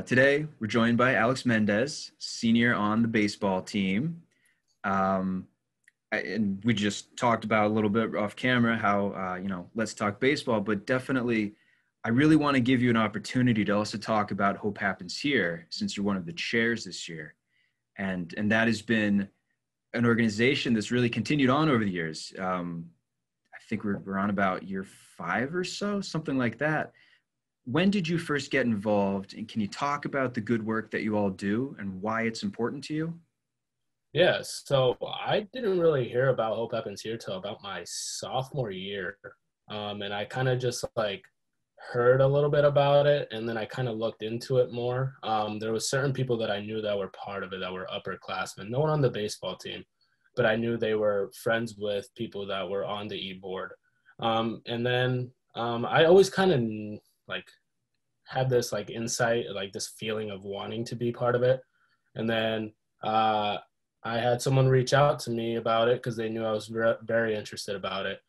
Today, we're joined by Alex Mendez, senior on the baseball team. Um, and we just talked about a little bit off camera how, let's talk baseball, but definitely, I really want to give you an opportunity to also talk about Hope Happens Here, since you're one of the chairs this year. And that has been an organization that's really continued on over the years. I think we're on about year 5 or so, something like that. When did you first get involved, and can you talk about the good work that you all do and why it's important to you? Yeah, so I didn't really hear about Hope Happens Here till about my sophomore year. And I kind of just heard a little bit about it, and then I kind of looked into it more. There was certain people that I knew that were part of it that were upperclassmen, no one on the baseball team, but I knew they were friends with people that were on the e-board. And then I always kind of like had this insight, this feeling of wanting to be part of it. And then uh, I had someone reach out to me about it because they knew I was very interested about it.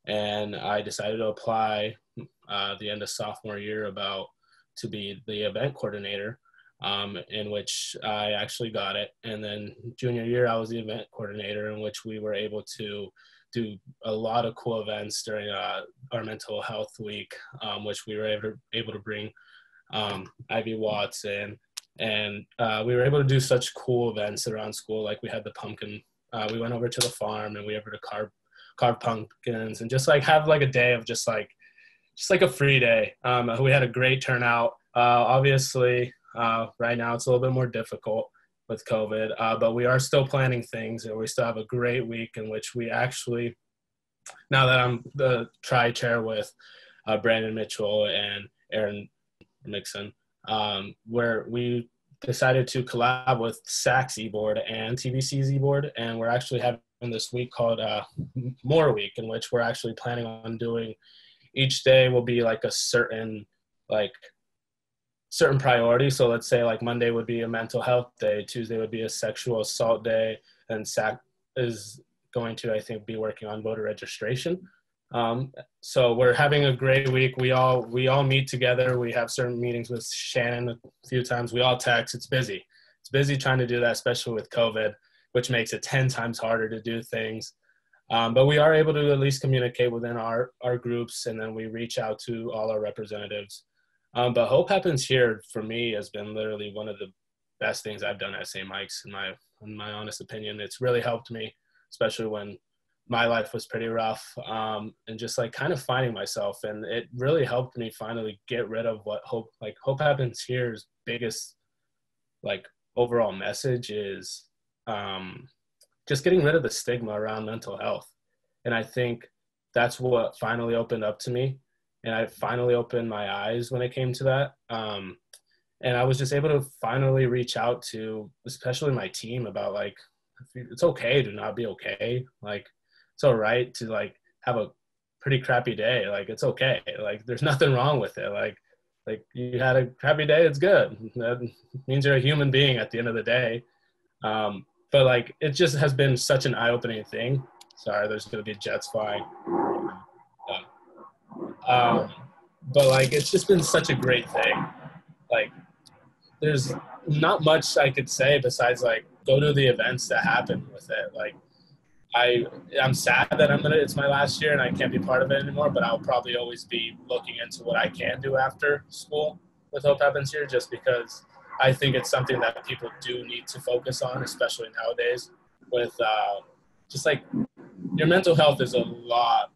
And I decided to apply the end of sophomore year about to be the event coordinator, in which I actually got it. And then junior year, I was the event coordinator, in which we were able to do a lot of cool events during our mental health week, which we were able to bring Ivy Watts in. And we were able to do such cool events around school. Like we had the pumpkin, we went over to the farm and we were able to carve pumpkins and just have a day of just a free day. We had a great turnout. Obviously, right now it's a little bit more difficult with COVID, but we are still planning things, and we still have a great week in which we actually, now that I'm the tri-chair with Brandon Mitchell and Aaron Mixon, where we decided to collab with SAC's e-board and TBC's e-board, and we're actually having this week called More Week, in which we're actually planning on doing, each day will be a certain priority. So let's say Monday would be a mental health day, Tuesday would be a sexual assault day, and SAC is going to, I think, be working on voter registration. So we're having a great week. We all meet together. We have certain meetings with Shannon a few times. We all text. It's busy. It's busy trying to do that, especially with COVID, which makes it 10 times harder to do things. But we are able to at least communicate within our groups, and then we reach out to all our representatives. But Hope Happens Here, for me, has been literally one of the best things I've done at St. Mike's, in my honest opinion. It's really helped me, especially when my life was pretty rough, and just kind of finding myself. And it really helped me finally get rid of what Hope Happens Here's biggest overall message is, just getting rid of the stigma around mental health. And I think that's what finally opened up to me. And I finally opened my eyes when it came to that. And I was just able to finally reach out to, especially my team, about it's okay to not be okay. It's all right to have a pretty crappy day. It's okay. There's nothing wrong with it. You had a crappy day, it's good. That means you're a human being at the end of the day. But it just has been such an eye-opening thing. Sorry, there's going to be jets flying. But it's just been such a great thing. There's not much I could say besides go to the events that happen with it. I'm sad that it's my last year and I can't be part of it anymore, but I'll probably always be looking into what I can do after school with Hope Happens Here, just because I think it's something that people do need to focus on, especially nowadays with your mental health is a lot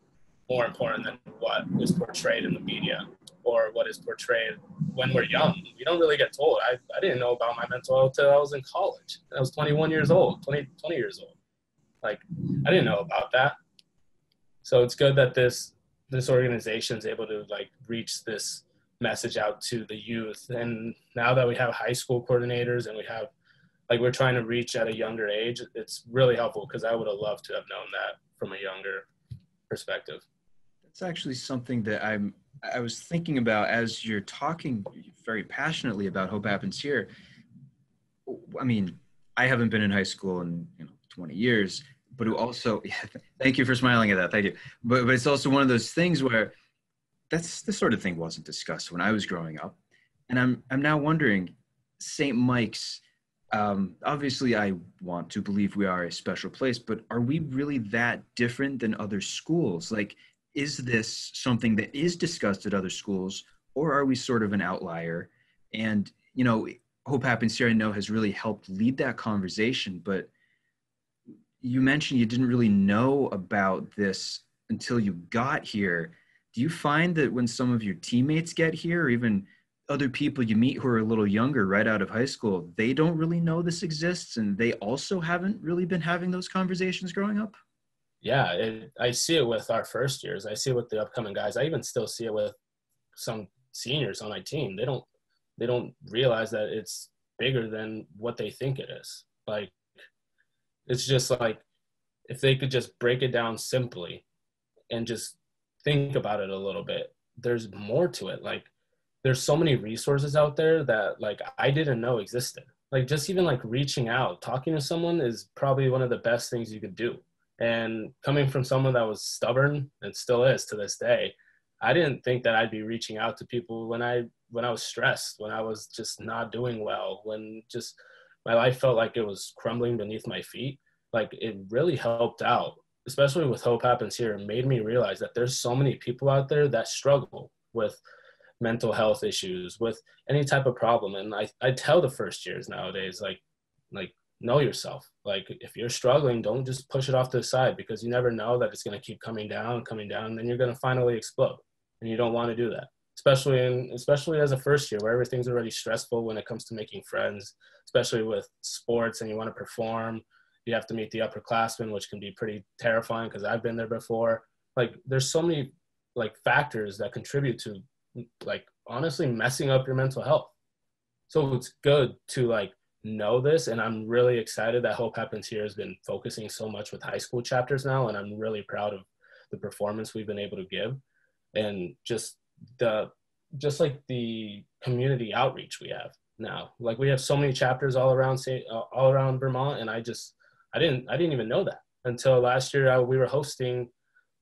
more important than what is portrayed in the media or what is portrayed when we're young. We don't really get told. I didn't know about my mental health until I was in college. I was 21 years old, 20 years old. I didn't know about that. So it's good that this organization is able to reach this message out to the youth. And now that we have high school coordinators and we have we're trying to reach at a younger age, it's really helpful, because I would have loved to have known that from a younger perspective. That's actually something that I was thinking about as you're talking very passionately about Hope Happens Here. I mean, I haven't been in high school in 20 years, but it also, thank you for smiling at that. Thank you. But it's also one of those things where this sort of thing wasn't discussed when I was growing up. And I'm now wondering, St. Mike's, obviously I want to believe we are a special place, but are we really that different than other schools? Like, is this something that is discussed at other schools, or are we sort of an outlier? And, Hope Happens Here, I know, has really helped lead that conversation, but you mentioned you didn't really know about this until you got here. Do you find that when some of your teammates get here, or even other people you meet who are a little younger right out of high school, they don't really know this exists and they also haven't really been having those conversations growing up? Yeah, I see it with our first years. I see it with the upcoming guys. I even still see it with some seniors on my team. They don't realize that it's bigger than what they think it is. Like, it's just like, if they could just break it down simply and just think about it a little bit, there's more to it. Like, there's so many resources out there that like I didn't know existed. Like, just even like reaching out, talking to someone is probably one of the best things you could do. And coming from someone that was stubborn and still is to this day, I didn't think that I'd be reaching out to people when I was stressed, when I was just not doing well, when just my life felt like it was crumbling beneath my feet. Like, it really helped out, especially with Hope Happens Here. It made me realize that there's so many people out there that struggle with mental health issues, with any type of problem. And I tell the first years nowadays, like know yourself. Like, if you're struggling, don't just push it off to the side, because you never know that it's going to keep coming down, and then you're going to finally explode. And you don't want to do that, especially as a first year where everything's already stressful when it comes to making friends, especially with sports, and you want to perform. You have to meet the upperclassmen, which can be pretty terrifying because I've been there before. Like, there's so many like factors that contribute to, like, honestly messing up your mental health. So it's good to like know this, and I'm really excited that Hope Happens Here has been focusing so much with high school chapters now, and I'm really proud of the performance we've been able to give, and the just like the community outreach we have now. Like, we have so many chapters all around Vermont, and I didn't even know that until last year. We were hosting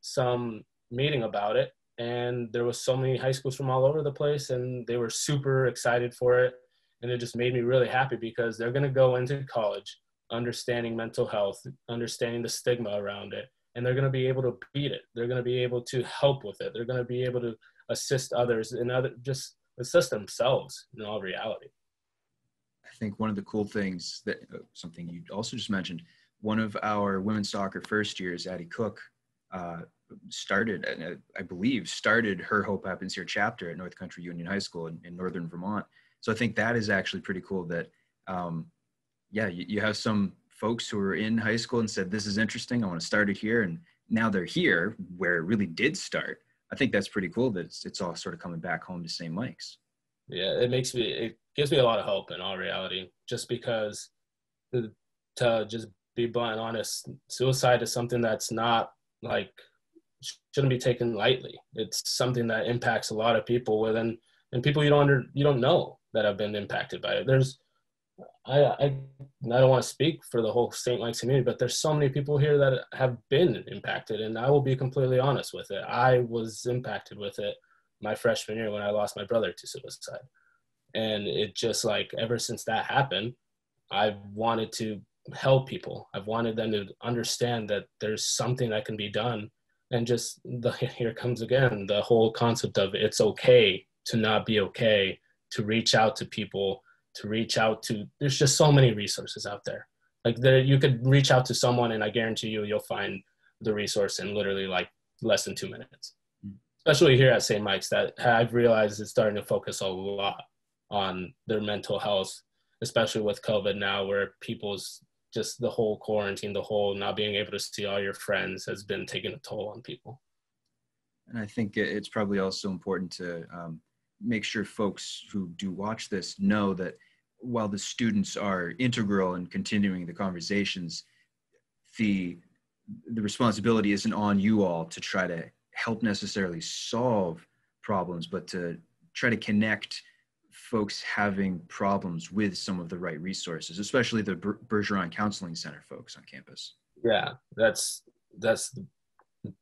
some meeting about it, and there was so many high schools from all over the place, and they were super excited for it. And it just made me really happy, because they're going to go into college understanding mental health, understanding the stigma around it, and they're going to be able to beat it. They're going to be able to help with it. They're going to be able to assist others and just assist themselves in all reality. I think one of the cool things that something you also just mentioned, one of our women's soccer first years, Addie Cook, uh, I believe, started her Hope Happens Here chapter at North Country Union High School in northern Vermont. So I think that is actually pretty cool that, you have some folks who were in high school and said, this is interesting, I want to start it here. And now they're here where it really did start. I think that's pretty cool that it's all sort of coming back home to St. Mike's. Yeah, it gives me a lot of hope in all reality, just because, to just be blunt and honest, suicide is something that's not like, shouldn't be taken lightly. It's something that impacts a lot of people and people you don't know that have been impacted by it. I don't want to speak for the whole St. Mike's community, but there's so many people here that have been impacted, and I will be completely honest with it. I was impacted with it my freshman year when I lost my brother to suicide. And it just, like, ever since that happened, I've wanted to help people. I've wanted them to understand that there's something that can be done. And just here comes again the whole concept of it's okay to not be okay, to reach out to people, there's just so many resources out there. Like, you could reach out to someone, and I guarantee you'll find the resource in literally like less than 2 minutes. Especially here at St. Mike's, that I've realized is starting to focus a lot on their mental health, especially with COVID now, where people's just the whole quarantine, the whole not being able to see all your friends has been taking a toll on people. And I think it's probably also important to make sure folks who do watch this know that while the students are integral in continuing the conversations, the responsibility isn't on you all to try to help necessarily solve problems, but to try to connect folks having problems with some of the right resources, especially the Bergeron Counseling Center folks on campus. Yeah, that's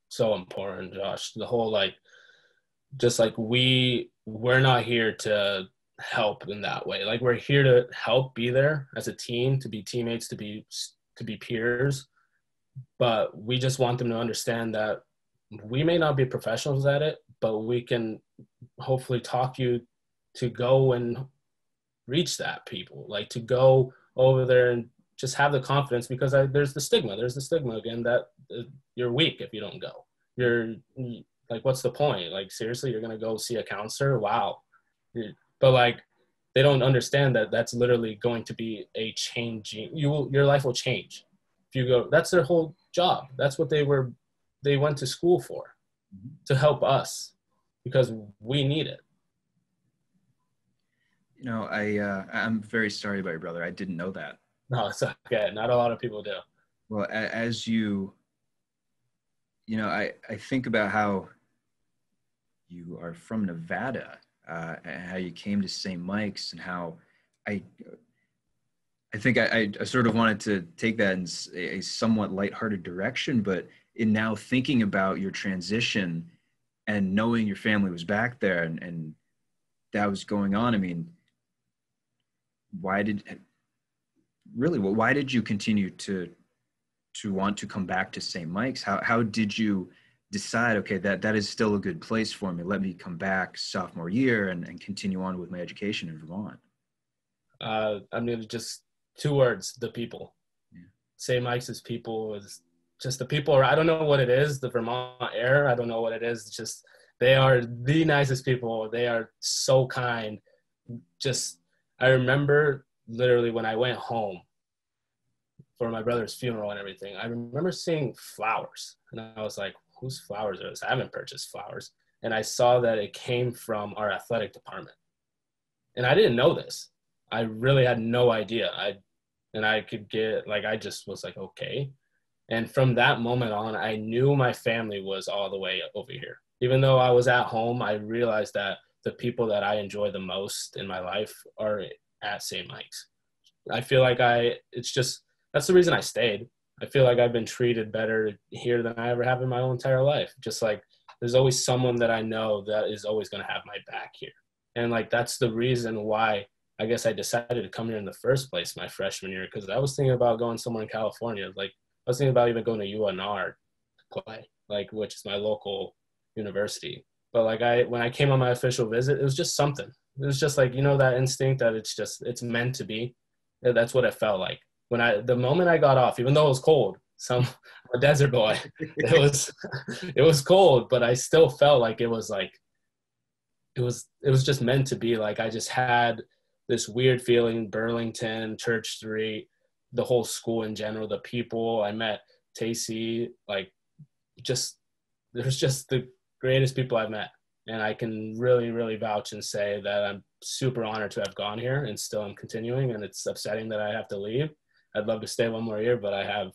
so important, Josh. The whole, like, just like we're not here to help in that way. Like we're here to help, be there as a team, to be teammates, to be peers, but we just want them to understand that we may not be professionals at it, but we can hopefully talk you to go and reach that people, like to go over there and just have the confidence, because there's the stigma again that you're weak if you don't go. You're like, what's the point? Like, seriously, you're going to go see a counselor? Wow. But like, they don't understand that that's literally going to be a changing, your life will change if you go. That's their whole job. That's what they went to school for, to help us, because we need it. You know, I'm very sorry about your brother. I didn't know that. No, it's okay. Not a lot of people do. Well, as I think about how you are from Nevada, and how you came to St. Mike's, and how I I think I sort of wanted to take that in a somewhat lighthearted direction, but in now thinking about your transition and knowing your family was back there and that was going on, I mean, why did you continue to want to come back to St. Mike's? How did you decide, okay, that is still a good place for me. Let me come back sophomore year and continue on with my education in Vermont? I mean, just two words: the people. Yeah. St. Mike's is people, is just the people. I don't know what it is, the Vermont air. I don't know what it is. It's just, they are the nicest people. They are so kind. Just, I remember literally when I went home for my brother's funeral and everything, I remember seeing flowers. And I was like, whose flowers are this? I haven't purchased flowers. And I saw that it came from our athletic department. And I didn't know this. I really had no idea. I could get, like, I just was like, okay. And from that moment on, I knew my family was all the way over here. Even though I was at home, I realized that the people that I enjoy the most in my life are at St. Mike's. I feel like it's just, that's the reason I stayed. I feel like I've been treated better here than I ever have in my whole entire life. Just like, there's always someone that I know that is always going to have my back here. And like, that's the reason why I guess I decided to come here in the first place my freshman year, because I was thinking about going somewhere in California. Like, I was thinking about even going to UNR to play, like, which is my local university. But like, when I came on my official visit, it was just something. It was just like, that instinct that it's meant to be. That's what it felt like. The moment I got off, even though it was cold, I'm a desert boy, it was cold, but I still felt like it was just meant to be. Like, I just had this weird feeling, Burlington, Church Street, the whole school in general, the people I met, Tacey, like, there's just the greatest people I've met. And I can really, really vouch and say that I'm super honored to have gone here, and still I'm continuing. And it's upsetting that I have to leave. I'd love to stay one more year, but I have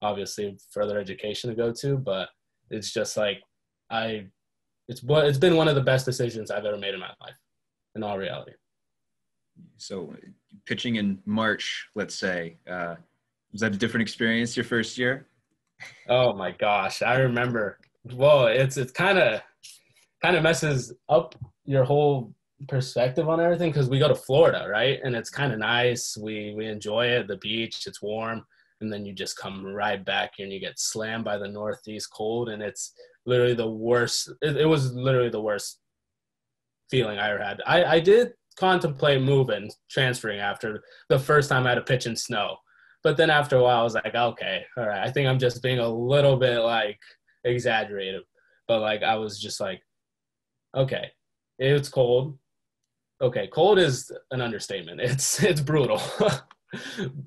obviously further education to go to. But it's just like, it's been one of the best decisions I've ever made in my life, in all reality. So pitching in March, let's say, was that a different experience your first year? Oh my gosh, I remember. Well, it's kind of messes up your whole perspective on everything, because we go to Florida, right? And it's kind of nice. We enjoy it, the beach, it's warm, and then you just come right back and you get slammed by the northeast cold, and it's literally the worst. It was literally the worst feeling I ever had. I did contemplate moving, transferring after the first time I had to pitch in snow. But then after a while, I was like, okay, all right, I think I'm just being a little bit like exaggerated. But like, I was just like, okay, it's cold. Okay, cold is an understatement. It's brutal.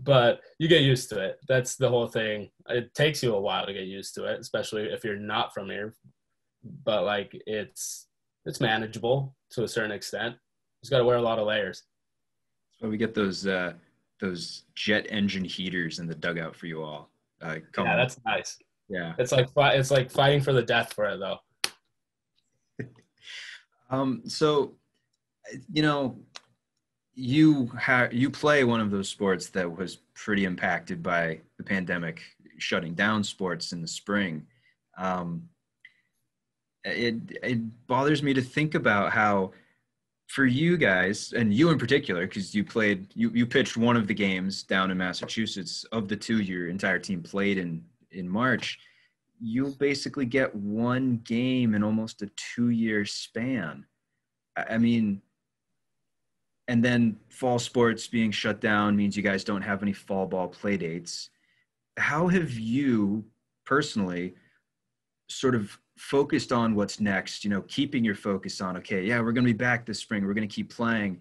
But you get used to it. That's the whole thing. It takes you a while to get used to it, especially if you're not from here. But like, it's manageable to a certain extent. Just got to wear a lot of layers. So we get those jet engine heaters in the dugout for you all. Yeah, that's nice. Yeah. It's like fighting for the death for it, though. So, you play one of those sports that was pretty impacted by the pandemic, shutting down sports in the spring. It bothers me to think about how For you guys, and you in particular, because you pitched one of the games down in Massachusetts of the two your entire team played in March. You'll basically get one game in almost a 2-year span. I mean, and then fall sports being shut down means you guys don't have any fall ball play dates. How have you personally sort of focused on what's next, keeping your focus on, okay, yeah, we're going to be back this spring. We're going to keep playing.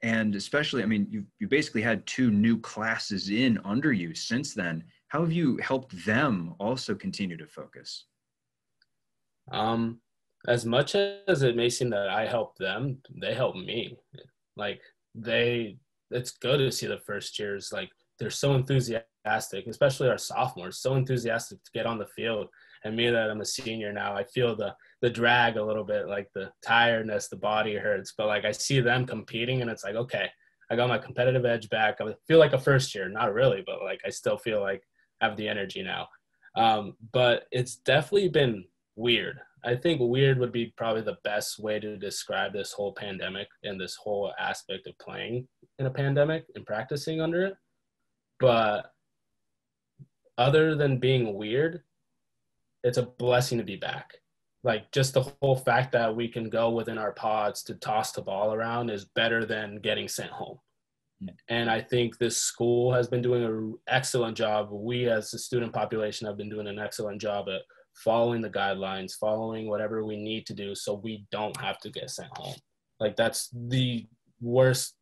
And especially, I mean, you basically had 2 new classes in under you since then. How have you helped them also continue to focus? As much as it may seem that I help them, they help me. Like it's good to see the first years, like they're so enthusiastic, especially our sophomores, so enthusiastic to get on the field. And me that I'm a senior now, I feel the drag a little bit, like the tiredness, the body hurts. But like I see them competing and it's like, okay, I got my competitive edge back. I feel like a first year, not really, but like I still feel like I have the energy now. But it's definitely been weird. I think weird would be probably the best way to describe this whole pandemic and this whole aspect of playing in a pandemic and practicing under it. But other than being weird, it's a blessing to be back. Like just the whole fact that we can go within our pods to toss the ball around is better than getting sent home. And I think this school has been doing an excellent job. We as a student population have been doing an excellent job at following the guidelines, following whatever we need to do so we don't have to get sent home. Like that's the worst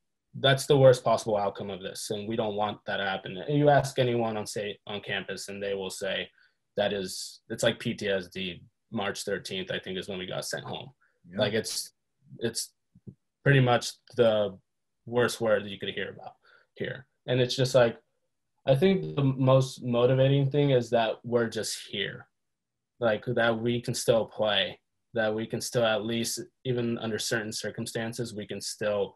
possible outcome of this. And we don't want that to happen. And you ask anyone on campus and they will say it's like PTSD. March 13th, I think, is when we got sent home. Yeah. Like it's pretty much the worst word that you could hear about here. And it's just like, I think the most motivating thing is that we're just here. Like that we can still play, that we can still, at least even under certain circumstances, we can still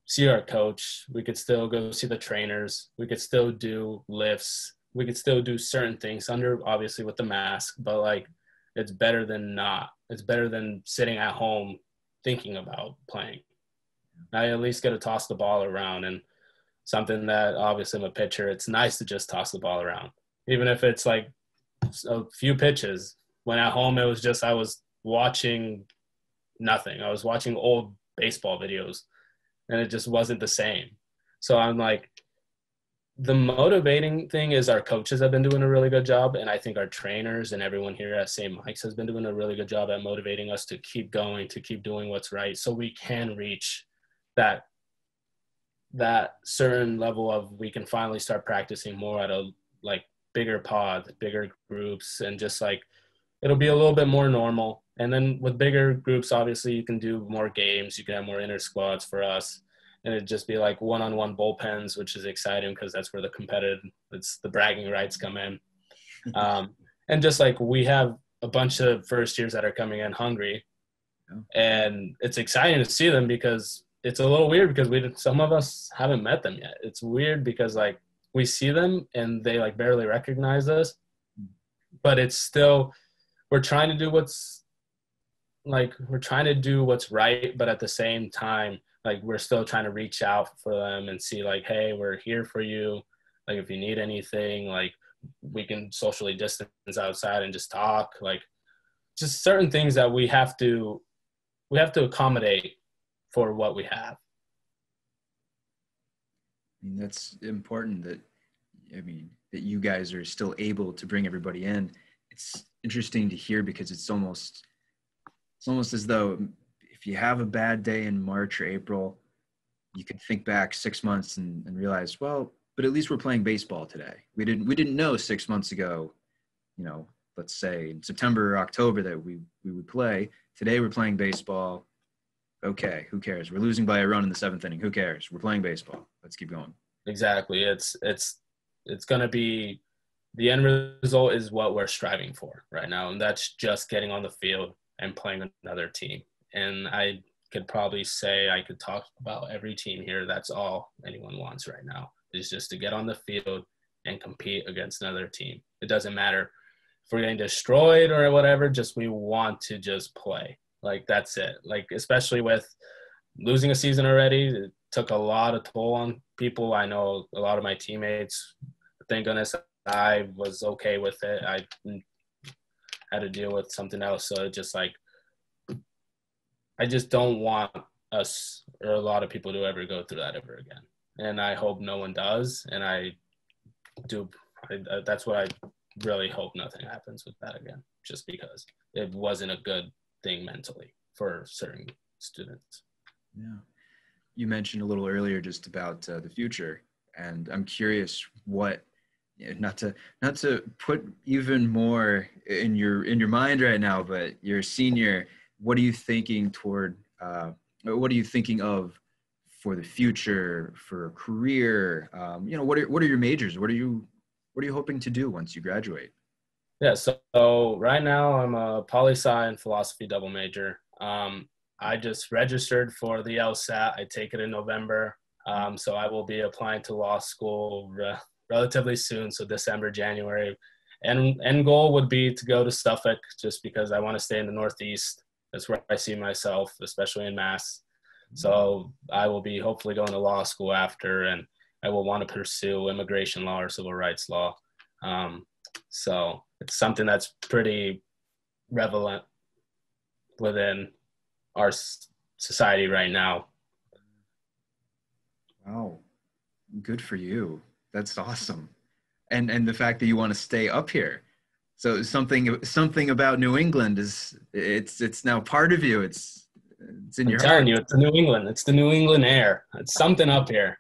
see our coach. We could still go see the trainers. We could still do lifts. We could still do certain things under, obviously with the mask, but like, it's better than not. It's better than sitting at home thinking about playing. I at least get to toss the ball around, and something that obviously I'm a pitcher. It's nice to just toss the ball around, even if it's like a few pitches. When at home, it was just I was watching nothing. I was watching old baseball videos, and it just wasn't the same. So I'm like, the motivating thing is our coaches have been doing a really good job, and I think our trainers and everyone here at St. Mike's has been doing a really good job at motivating us to keep going, to keep doing what's right, so we can reach that certain level of we can finally start practicing more at a like bigger pod, bigger groups, and just like it'll be a little bit more normal. And then with bigger groups, obviously you can do more games, you can have more inter squads for us. And it'd just be like one-on-one bullpens, which is exciting because that's where it's the bragging rights come in. And just like we have a bunch of first years that are coming in hungry, and it's exciting to see them because it's a little weird because some of us haven't met them yet. It's weird because like we see them and they like barely recognize us, but it's still, we're trying to do what's right, but at the same time, like we're still trying to reach out for them and see like, hey, we're here for you. Like if you need anything, like we can socially distance outside and just talk, like just certain things that we have to accommodate for what we have. I mean, that's important that you guys are still able to bring everybody in. It's interesting to hear because it's almost as though if you have a bad day in March or April, you can think back 6 months and realize, well, but at least we're playing baseball today. We didn't know 6 months ago, let's say in September or October that we would play. Today we're playing baseball. Okay, who cares? We're losing by a run in the 7th inning. Who cares? We're playing baseball. Let's keep going. Exactly. It's going to be, the end result is what we're striving for right now. And that's just getting on the field and playing another team. And I could probably say I could talk about every team here. That's all anyone wants right now, is just to get on the field and compete against another team. It doesn't matter if we're getting destroyed or whatever, just we want to just play. Like, that's it. Like, especially with losing a season already. It took a lot of toll on people. I know a lot of my teammates. Thank goodness I was okay with it. I had to deal with something else. So it just like, I just don't want us or a lot of people to ever go through that ever again. And I hope no one does. And I do. That's what I really hope nothing happens with that again, just because it wasn't a good thing mentally for certain students. Yeah. You mentioned a little earlier just about the future, and I'm curious what, not to put even more in your mind right now, but you're a senior. What are you thinking toward? What are you thinking of for the future, for a career? What are your majors? What are you hoping to do once you graduate? Yeah, so right now I'm a poli-sci and philosophy double major. I just registered for the LSAT. I take it in November. So I will be applying to law school relatively soon, so December, January. And end goal would be to go to Suffolk just because I want to stay in the Northeast. That's where I see myself, especially in Mass. So I will be hopefully going to law school after, and I will want to pursue immigration law or civil rights law. So it's something that's pretty prevalent within our society right now. Wow, good for you. That's awesome. And the fact that you want to stay up here. So something about New England is it's now part of you. It's in I'm your heart. telling you, it's the New England. It's the New England air. It's something up here.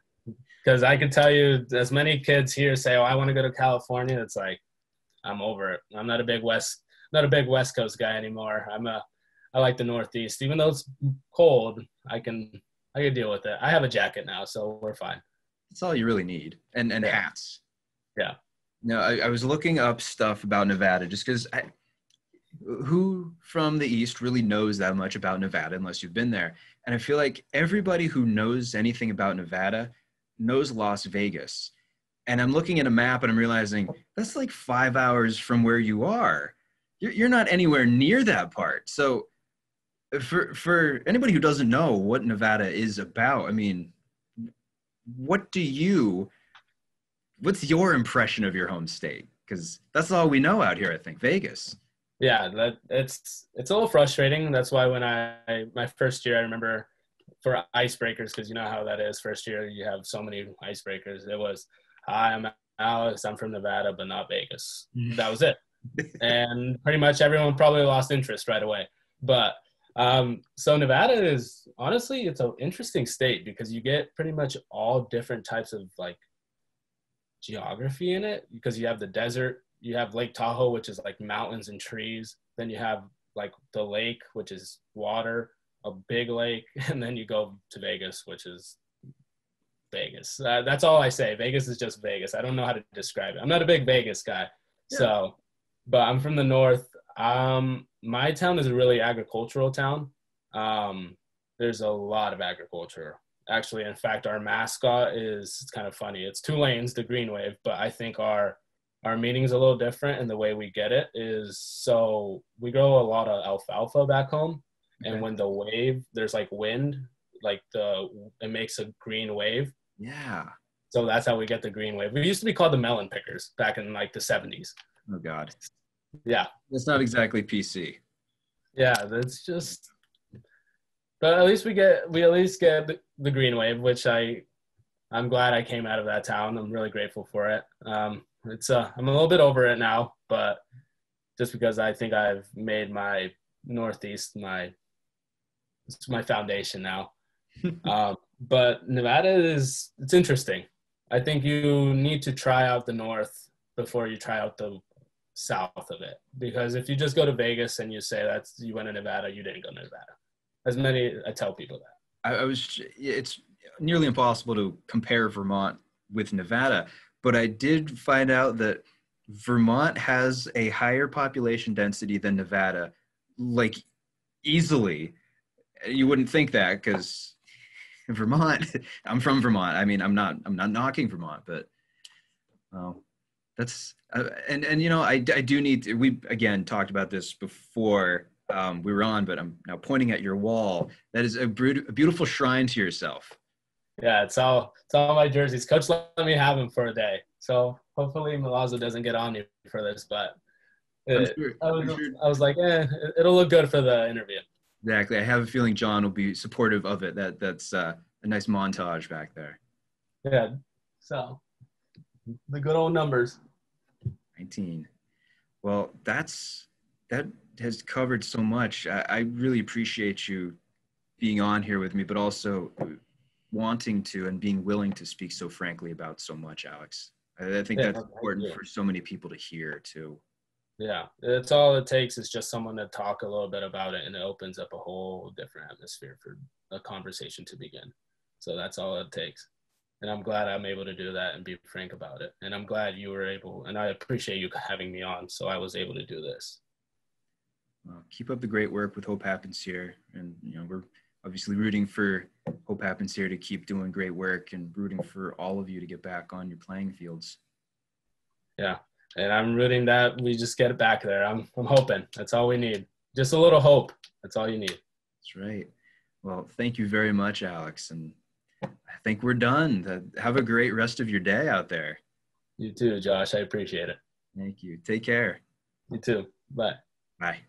Because I can tell you, as many kids here say, "Oh, I want to go to California." It's like I'm over it. I'm not a big West Coast guy anymore. I like the Northeast, even though it's cold. I can deal with it. I have a jacket now, so we're fine. That's all you really need. And Yeah, hats. yeah. No, I was looking up stuff about Nevada just because who from the East really knows that much about Nevada unless you've been there? And I feel like everybody who knows anything about Nevada knows Las Vegas. And I'm looking at a map and I'm realizing that's like 5 hours from where you are. You're not anywhere near that part. So for anybody who doesn't know what Nevada is about, I mean, what do you what's your impression of your home state? Because that's all we know out here, I think, Vegas. Yeah, that it's a little frustrating. That's why when my first year, I remember for icebreakers, because you know how that is. First year, you have so many icebreakers. It was, "Hi, I'm Alex. I'm from Nevada, but not Vegas." That was it, and pretty much everyone probably lost interest right away. But so Nevada is honestly, it's an interesting state because you get pretty much all different types of like geography in it, because you have the desert, you have Lake Tahoe, which is like mountains and trees. Then you have like the lake, which is water, a big lake, and then you go to Vegas, which is Vegas. That's all I say. Vegas is just Vegas. I don't know how to describe it. I'm not a big Vegas guy. Yeah. So, but I'm from the north. My town is a really agricultural town. There's a lot of agriculture. Actually, in fact, our mascot is, it's kind of funny. It's two lanes, the green wave, but I think our meaning's a little different, and the way we get it is, so we grow a lot of alfalfa back home, and when the wave, there's like wind, like it makes a green wave. Yeah. So that's how we get the green wave. We used to be called the melon pickers back in like the 70s. Oh God. Yeah. It's not exactly PC. Yeah, that's just, but at least we at least get the green wave, which I'm glad I came out of that town. I'm really grateful for it. I'm a little bit over it now, but just because I think I've made my Northeast it's my foundation now. But Nevada it's interesting. I think you need to try out the North before you try out the South of it, because if you just go to Vegas and you say you went to Nevada, you didn't go to Nevada. I tell people that. It's nearly impossible to compare Vermont with Nevada, but I did find out that Vermont has a higher population density than Nevada, like easily. You wouldn't think that because Vermont, I'm from Vermont. I mean, I'm not knocking Vermont, but that's, and I do need to, we again talked about this before we were on, but I'm now pointing at your wall. That is a beautiful shrine to yourself. Yeah, it's all my jerseys. Coach let me have them for a day, so hopefully Milazzo doesn't get on me for this. But I'm sure. I'm sure. I was like, it'll look good for the interview. Exactly. I have a feeling John will be supportive of it. That's a nice montage back there. Yeah. So the good old numbers. 19. Well, that has covered so much. I really appreciate you being on here with me, but also wanting to and being willing to speak so frankly about so much, Alex. I think that's important for so many people to hear too. Yeah, it's all it takes is just someone to talk a little bit about it, and it opens up a whole different atmosphere for a conversation to begin. So that's all it takes. And I'm glad I'm able to do that and be frank about it. And I'm glad you were able, and I appreciate you having me on, so I was able to do this. Well, keep up the great work with Hope Happens Here. And, we're obviously rooting for Hope Happens Here to keep doing great work and rooting for all of you to get back on your playing fields. Yeah. And I'm rooting that we just get it back there. I'm hoping. That's all we need. Just a little hope. That's all you need. That's right. Well, thank you very much, Alex. And I think we're done. Have a great rest of your day out there. You too, Josh. I appreciate it. Thank you. Take care. You too. Bye. Bye.